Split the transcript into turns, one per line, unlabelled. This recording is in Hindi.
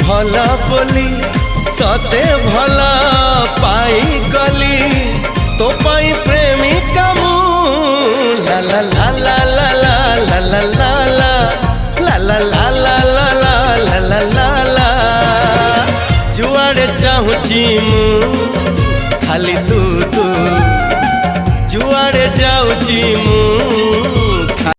भला बोली तते भला पाई गली तो पाई प्रेमिका मु ला ला ला ला ला ला ला ला ला ला ला ला ला ला ला ला ला जुआड़े चाहूची मु खाली तू तू जुआड़े जाऊची मु